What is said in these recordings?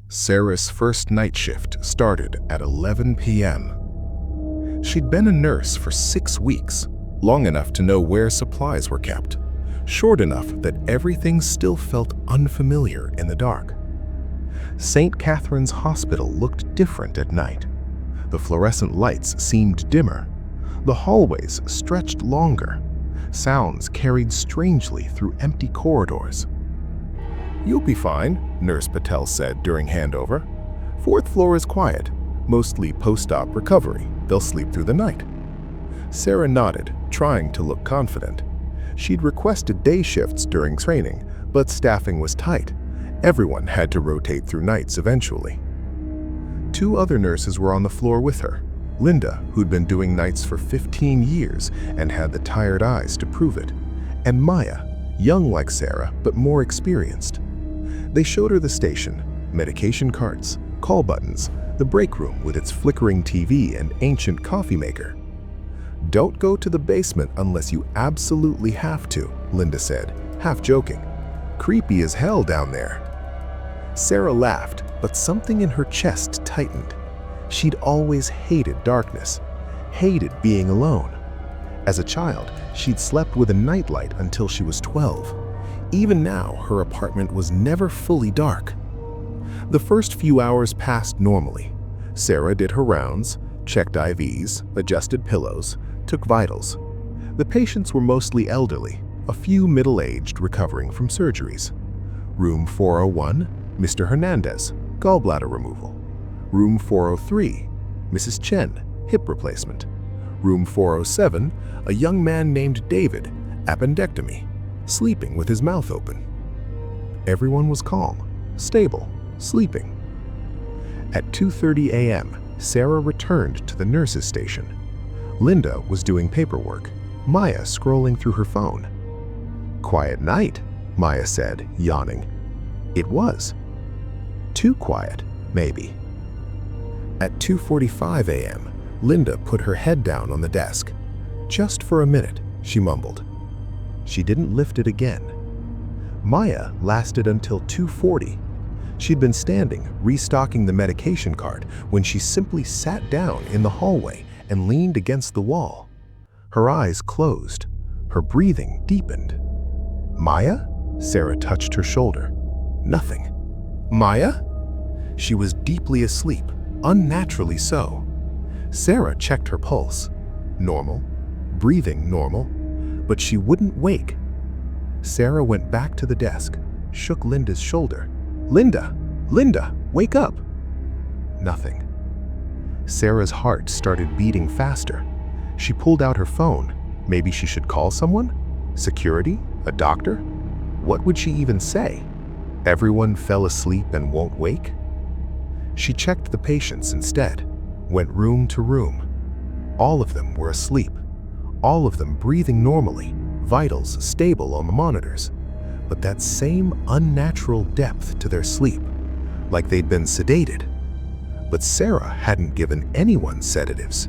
Sarah's first night shift started at 11 p.m. She'd been a nurse for 6 weeks, long enough to know where supplies were kept, short enough that everything still felt unfamiliar in the dark. St. Catherine's Hospital looked different at night. The fluorescent lights seemed dimmer. The hallways stretched longer. Sounds carried strangely through empty corridors. "You'll be fine," Nurse Patel said during handover. "4th floor is quiet, mostly post-op recovery. They'll sleep through the night." Sarah nodded, trying to look confident. She'd requested day shifts during training, but staffing was tight. Everyone had to rotate through nights eventually. 2 other nurses were on the floor with her. Linda, who'd been doing nights for 15 years and had the tired eyes to prove it, and Maya, young like Sarah but more experienced. They showed her the station, medication carts, call buttons, the break room with its flickering TV and ancient coffee maker. "Don't go to the basement unless you absolutely have to," Linda said, half joking. "Creepy as hell down there." Sarah laughed, but something in her chest tightened. She'd always hated darkness, hated being alone. As a child, she'd slept with a nightlight until she was 12. Even now, her apartment was never fully dark. The first few hours passed normally. Sarah did her rounds, checked IVs, adjusted pillows, took vitals. The patients were mostly elderly, a few middle-aged recovering from surgeries. Room 401, Mr. Hernandez, gallbladder removal. Room 403, Mrs. Chen, hip replacement. Room 407, a young man named David, appendectomy, sleeping with his mouth open. Everyone was calm, stable, sleeping. At 2:30 a.m., Sarah returned to the nurse's station. Linda was doing paperwork, Maya scrolling through her phone. "Quiet night," Maya said, yawning. It was. Too quiet, maybe. At 2:45 a.m., Linda put her head down on the desk. "Just for a minute," she mumbled. She didn't lift it again. Maya lasted until 2:40. She'd been standing, restocking the medication cart, when she simply sat down in the hallway and leaned against the wall. Her eyes closed. Her breathing deepened. "Maya?" Sarah touched her shoulder. Nothing. "Maya?" She was deeply asleep, unnaturally so. Sarah checked her pulse. Normal. Breathing normal. But she wouldn't wake. Sarah went back to the desk, shook Linda's shoulder. "Linda! Linda! Wake up!" Nothing. Sarah's heart started beating faster. She pulled out her phone. Maybe she should call someone? Security? A doctor? What would she even say? Everyone fell asleep and won't wake? She checked the patients instead, went room to room. All of them were asleep. All of them breathing normally, vitals stable on the monitors. But that same unnatural depth to their sleep, like they'd been sedated. But Sarah hadn't given anyone sedatives.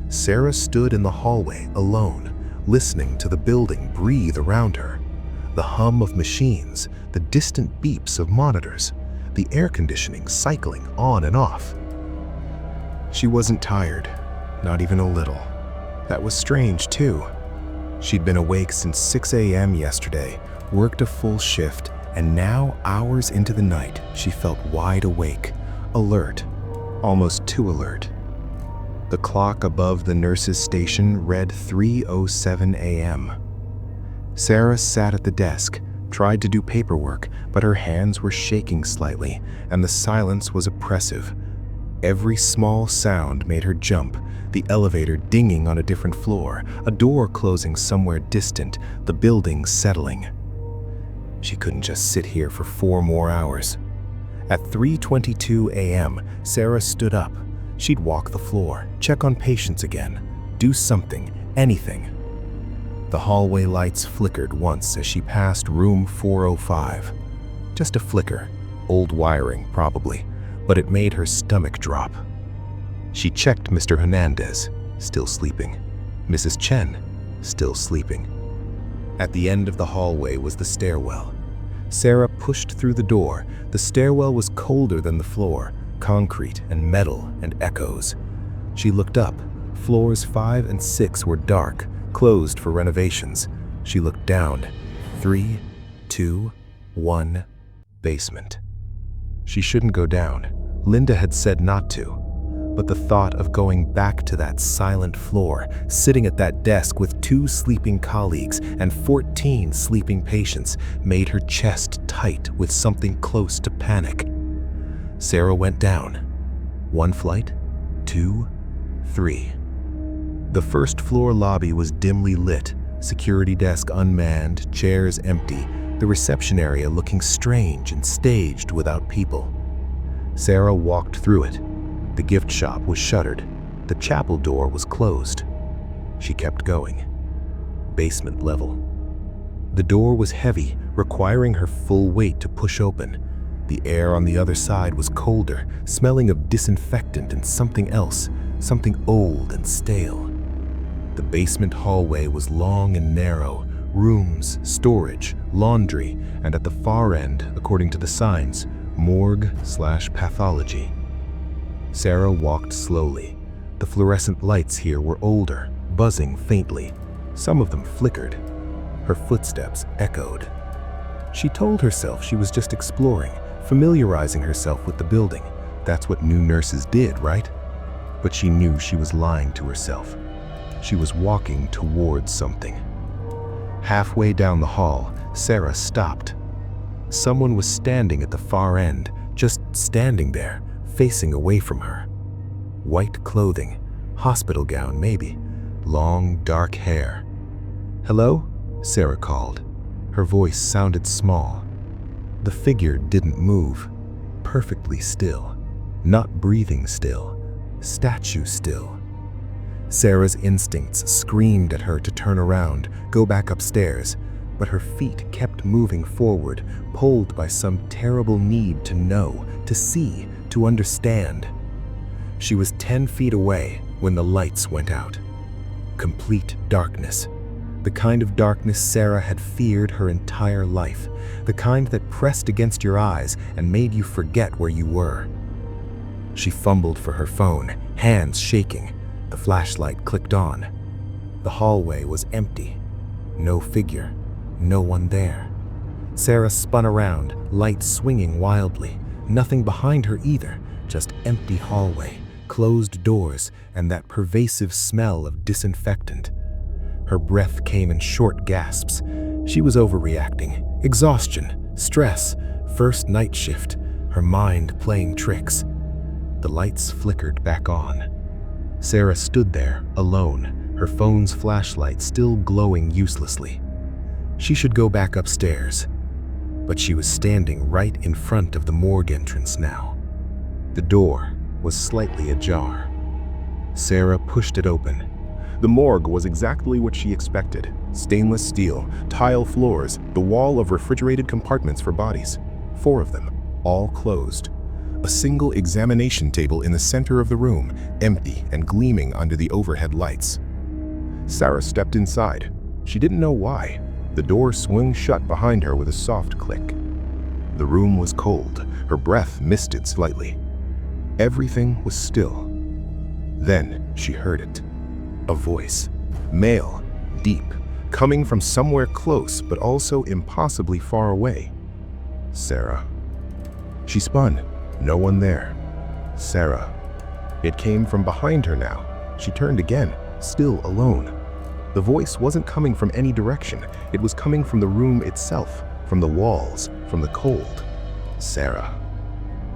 Sarah stood in the hallway alone, listening to the building breathe around her. The hum of machines, the distant beeps of monitors, the air conditioning cycling on and off. She wasn't tired, not even a little. That was strange too. She'd been awake since 6 a.m. yesterday, worked a full shift, and now, hours into the night, she felt wide awake, alert, almost too alert. The clock above the nurse's station read 3:07 a.m. Sarah sat at the desk, tried to do paperwork, but her hands were shaking slightly, and the silence was oppressive. Every small sound made her jump, the elevator dinging on a different floor, a door closing somewhere distant, the building settling. She couldn't just sit here for 4 more hours. At 3:22 a.m., Sarah stood up. She'd walk the floor, check on patients again, do something, anything. The hallway lights flickered once as she passed room 405. Just a flicker, old wiring probably, but it made her stomach drop. She checked Mr. Hernandez, still sleeping. Mrs. Chen, still sleeping. At the end of the hallway was the stairwell. Sarah pushed through the door. The stairwell was colder than the floor, concrete and metal and echoes. She looked up. Floors 5 and 6 were dark, closed for renovations. She looked down. 3, 2, 1, basement. She shouldn't go down. Linda had said not to. But the thought of going back to that silent floor, sitting at that desk with 2 sleeping colleagues and 14 sleeping patients, made her chest tight with something close to panic. Sarah went down. 1 flight, 2, 3. The first floor lobby was dimly lit, security desk unmanned, chairs empty, the reception area looking strange and staged without people. Sarah walked through it. The gift shop was shuttered. The chapel door was closed. She kept going. Basement level. The door was heavy, requiring her full weight to push open. The air on the other side was colder, smelling of disinfectant and something else, something old and stale. The basement hallway was long and narrow, rooms, storage, laundry, and at the far end, according to the signs, morgue/pathology. Sarah walked slowly. The fluorescent lights here were older, buzzing faintly. Some of them flickered. Her footsteps echoed. She told herself she was just exploring, familiarizing herself with the building. That's what new nurses did, right? But she knew she was lying to herself. She was walking towards something. Halfway down the hall, Sarah stopped. Someone was standing at the far end, just standing there, facing away from her. White clothing, hospital gown maybe, long dark hair. "Hello?" Sarah called. Her voice sounded small. The figure didn't move, perfectly still, not breathing still, statue still. Sarah's instincts screamed at her to turn around, go back upstairs, but her feet kept moving forward, pulled by some terrible need to know, to see, to understand. She was 10 feet away when the lights went out. Complete darkness. The kind of darkness Sarah had feared her entire life. The kind that pressed against your eyes and made you forget where you were. She fumbled for her phone, hands shaking. The flashlight clicked on. The hallway was empty. No figure. No one there. Sarah spun around, light swinging wildly. Nothing behind her either, just empty hallway, closed doors, and that pervasive smell of disinfectant. Her breath came in short gasps. She was overreacting. Exhaustion, stress, first night shift, her mind playing tricks. The lights flickered back on. Sarah stood there, alone, her phone's flashlight still glowing uselessly. She should go back upstairs. But she was standing right in front of the morgue entrance now. The door was slightly ajar. Sarah pushed it open. The morgue was exactly what she expected. Stainless steel, tile floors, the wall of refrigerated compartments for bodies. 4 of them, all closed. A single examination table in the center of the room, empty and gleaming under the overhead lights. Sarah stepped inside. She didn't know why. The door swung shut behind her with a soft click. The room was cold. Her breath misted slightly. Everything was still. Then she heard it. A voice. Male, deep, coming from somewhere close but also impossibly far away. Sarah. She spun. No one there. Sarah. It came from behind her now. She turned again, still alone. The voice wasn't coming from any direction. It was coming from the room itself, from the walls, from the cold. Sarah.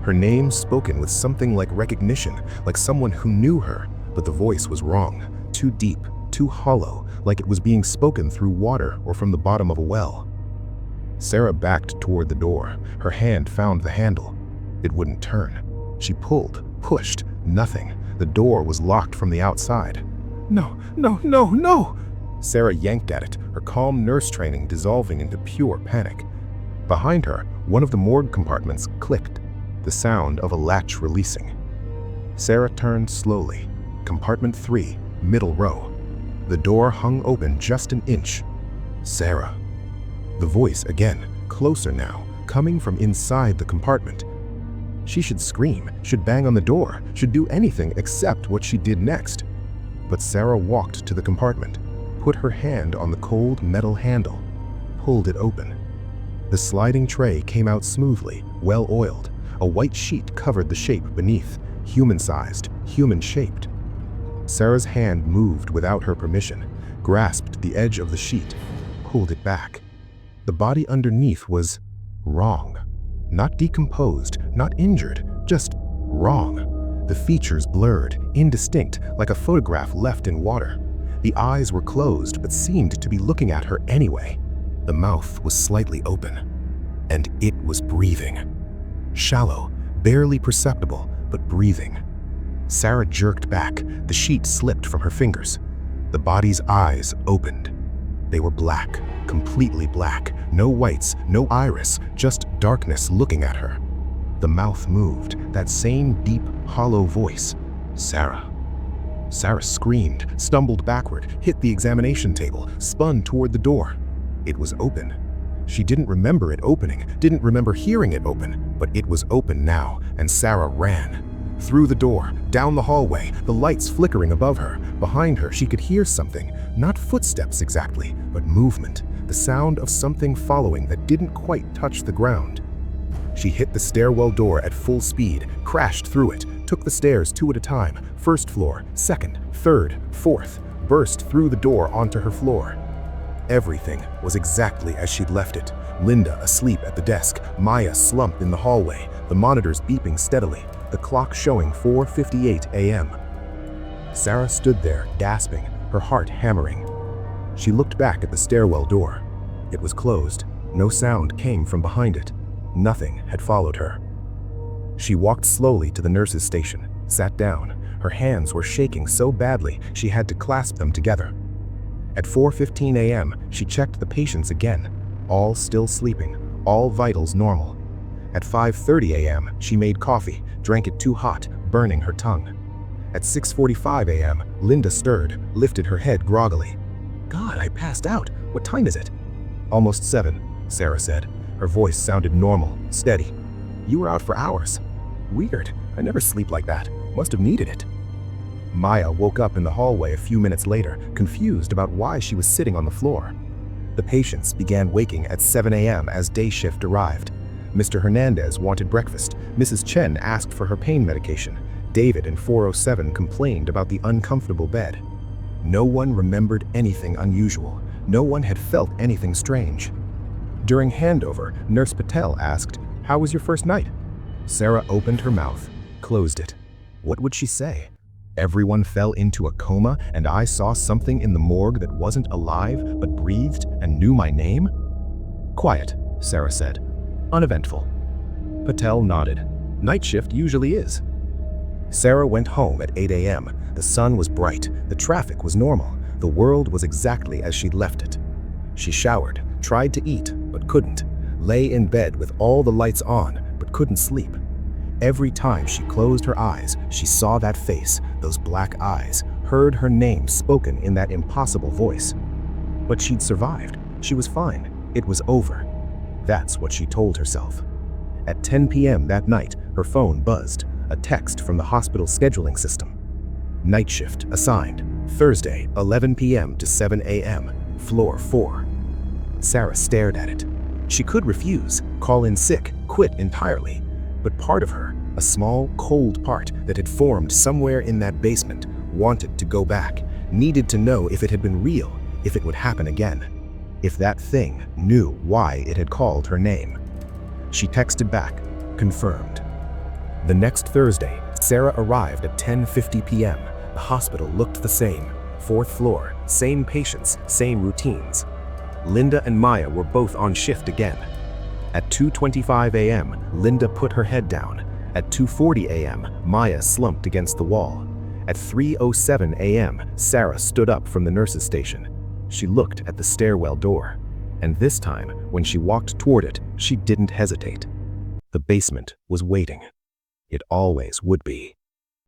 Her name spoken with something like recognition, like someone who knew her, but the voice was wrong, too deep, too hollow, like it was being spoken through water or from the bottom of a well. Sarah backed toward the door. Her hand found the handle. It wouldn't turn. She pulled, pushed, nothing. The door was locked from the outside. No, no, no, no! Sarah yanked at it, her calm nurse training dissolving into pure panic. Behind her, one of the morgue compartments clicked, the sound of a latch releasing. Sarah turned slowly. Compartment 3, middle row. The door hung open just an inch. Sarah. The voice again, closer now, coming from inside the compartment. She should scream, should bang on the door, should do anything except what she did next. But Sarah walked to the compartment, put her hand on the cold metal handle, pulled it open. The sliding tray came out smoothly, well-oiled. A white sheet covered the shape beneath, human-sized, human-shaped. Sarah's hand moved without her permission, grasped the edge of the sheet, pulled it back. The body underneath was wrong. Not decomposed, not injured, just wrong. The features blurred, indistinct, like a photograph left in water. The eyes were closed but seemed to be looking at her anyway. The mouth was slightly open, and it was breathing. Shallow, barely perceptible, but breathing. Sarah jerked back. The sheet slipped from her fingers. The body's eyes opened. They were black, completely black. No whites, no iris, just darkness looking at her. The mouth moved, that same deep, hollow voice. Sarah. Sarah screamed, stumbled backward, hit the examination table, spun toward the door. It was open. She didn't remember it opening, didn't remember hearing it open, but it was open now, and Sarah ran. Through the door, down the hallway, the lights flickering above her. Behind her, she could hear something, not footsteps exactly, but movement, the sound of something following that didn't quite touch the ground. She hit the stairwell door at full speed, crashed through it, took the stairs two at a time, first floor, second, third, fourth, burst through the door onto her floor. Everything was exactly as she'd left it. Linda asleep at the desk, Maya slumped in the hallway, the monitors beeping steadily, the clock showing 4:58 a.m. Sarah stood there, gasping, her heart hammering. She looked back at the stairwell door. It was closed. No sound came from behind it. Nothing had followed her. She walked slowly to the nurse's station, sat down. Her hands were shaking so badly she had to clasp them together. At 4:15 a.m., she checked the patients again, all still sleeping, all vitals normal. At 5:30 a.m., she made coffee, drank it too hot, burning her tongue. At 6:45 a.m., Linda stirred, lifted her head groggily. "God, I passed out. What time is it?" "Almost 7, Sarah said. Her voice sounded normal, steady. "You were out for hours." "Weird. I never sleep like that. Must have needed it." Maya woke up in the hallway a few minutes later, confused about why she was sitting on the floor. The patients began waking at 7 a.m. as day shift arrived. Mr. Hernandez wanted breakfast. Mrs. Chen asked for her pain medication. David in 407 complained about the uncomfortable bed. No one remembered anything unusual. No one had felt anything strange. During handover, Nurse Patel asked, "How was your first night?" Sarah opened her mouth, closed it. What would she say? Everyone fell into a coma and I saw something in the morgue that wasn't alive but breathed and knew my name? "Quiet," Sarah said. "Uneventful." Patel nodded. "Night shift usually is." Sarah went home at 8 a.m. The sun was bright, the traffic was normal, the world was exactly as she'd left it. She showered, tried to eat, but couldn't, lay in bed with all the lights on, but couldn't sleep. Every time she closed her eyes, she saw that face, those black eyes, heard her name spoken in that impossible voice. But she'd survived. She was fine. It was over. That's what she told herself. At 10 p.m. that night, her phone buzzed, a text from the hospital scheduling system. Night shift assigned, Thursday, 11 p.m. to 7 a.m., floor 4. Sarah stared at it. She could refuse, call in sick, quit entirely. But part of her, a small, cold part that had formed somewhere in that basement, wanted to go back, needed to know if it had been real, if it would happen again, if that thing knew why it had called her name. She texted back, confirmed. The next Thursday, Sarah arrived at 10:50 p.m. The hospital looked the same. 4th floor, same patients, same routines. Linda and Maya were both on shift again. At 2:25 a.m., Linda put her head down. At 2:40 a.m., Maya slumped against the wall. At 3:07 a.m., Sarah stood up from the nurse's station. She looked at the stairwell door. And this time, when she walked toward it, she didn't hesitate. The basement was waiting. It always would be.